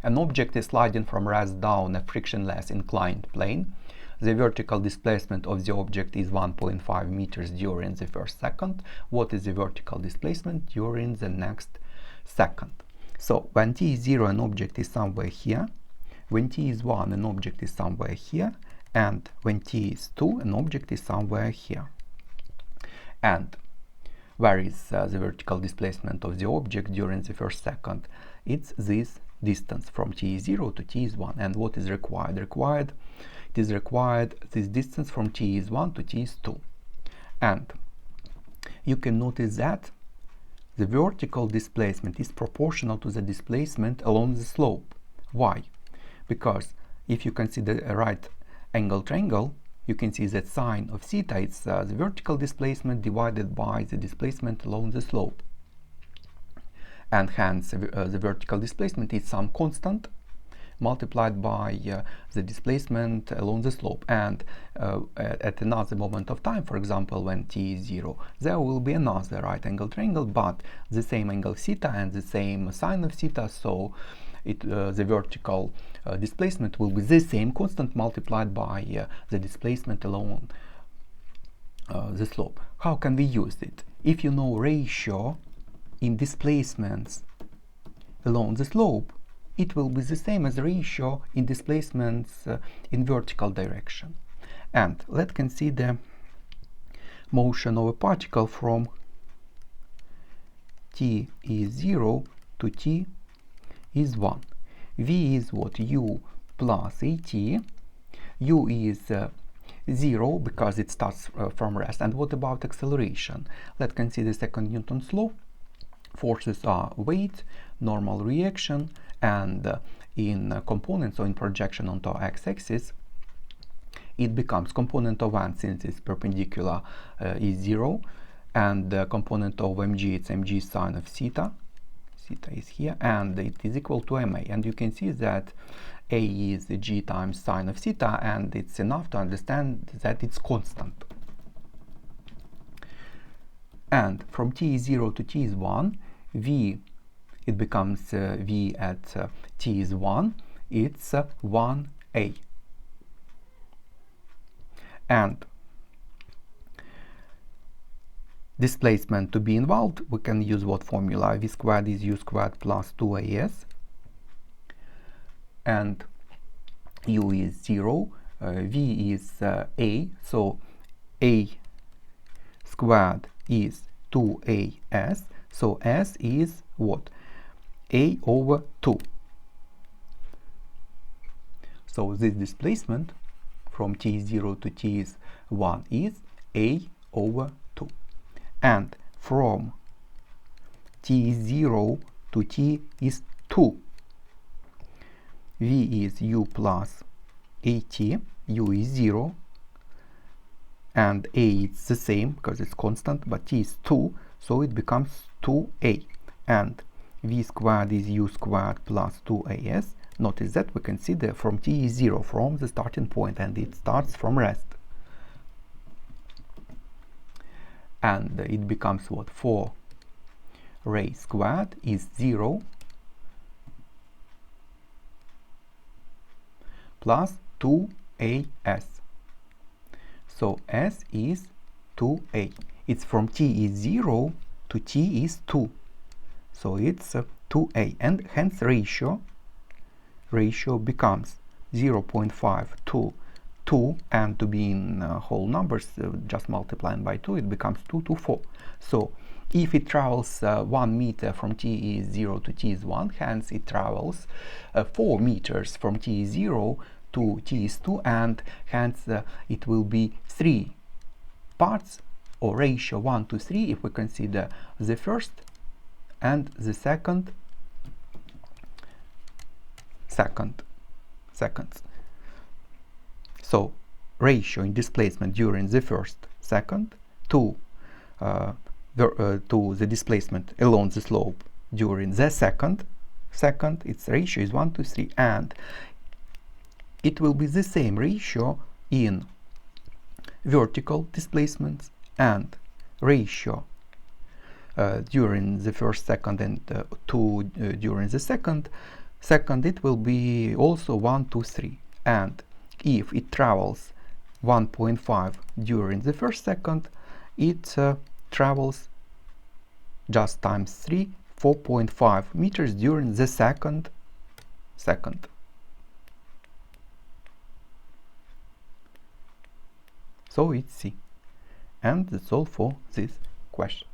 An object is sliding from rest down a frictionless inclined plane. The vertical displacement of the object is 1.5 meters during the first second. What is the vertical displacement during the next second? So when t is 0, an object is somewhere here. When t is 1, an object is somewhere here. And when t is 2, an object is somewhere here. And where is the vertical displacement of the object during the first second? It's this distance from t is 0 to t is 1. And what is required? It is required this distance from t is 1 to t is 2. And you can notice that the vertical displacement is proportional to the displacement along the slope. Why? Because if you consider a right angle triangle, you can see that sine of theta is the vertical displacement divided by the displacement along the slope. And hence the vertical displacement is some constant multiplied by the displacement along the slope. And at another moment of time, for example when t is 0, there will be another right angle triangle, but the same angle theta and the same sine of theta, so the vertical displacement will be the same constant multiplied by the displacement along the slope. How can we use it? If you know ratio in displacements along the slope, it will be the same as ratio in displacements in vertical direction. And let's consider motion of a particle from t is 0 to t is 1. V is what? U plus at. U is 0 because it starts from rest. And what about acceleration? Let's consider second Newton's law. Forces are weight, normal reaction, and in components or in projection onto x-axis, it becomes component of 1 since its perpendicular is 0, and the component of mg, it's mg sine of theta. Theta is here, and it is equal to ma. And you can see that a is g times sine of theta, and it's enough to understand that it's constant. And from t is 0 to t is 1, v, it becomes v at t is 1, it's 1a. And displacement to be involved, we can use what formula? V squared is u squared plus 2as. And u is 0, v is a, so a squared is 2as, so s is what? A over 2. So this displacement from t0 to t1 is a over 2. And from t0 to t is 2, v is u plus at, u is 0, and a is the same because it's constant, but t is 2, so it becomes 2a. And v squared is u squared plus 2as. Notice that we consider from t is 0, from the starting point, and it starts from rest. And it becomes what? 4a squared is 0 plus 2as. So s is 2a. It's from t is 0 to t is 2. So it's 2a, and hence ratio becomes 0.5 to 2, and to be in whole numbers, just multiplying by 2, it becomes 2 to 4. So if it travels 1 meter from t is 0 to t is 1, hence it travels 4 meters from t is 0 to t is 2, and hence it will be 3 parts, or ratio 1 to 3 if we consider the first and the seconds. So ratio in displacement during the first second to the displacement along the slope during the second, its ratio is 1 to 3, and it will be the same ratio in vertical displacements, and ratio during the first second and 2 during the second Second, it will be also 1, 2, 3. And if it travels 1.5 during the first second, it travels just times 3, 4.5 meters during the second. So it's C. And that's all for this question.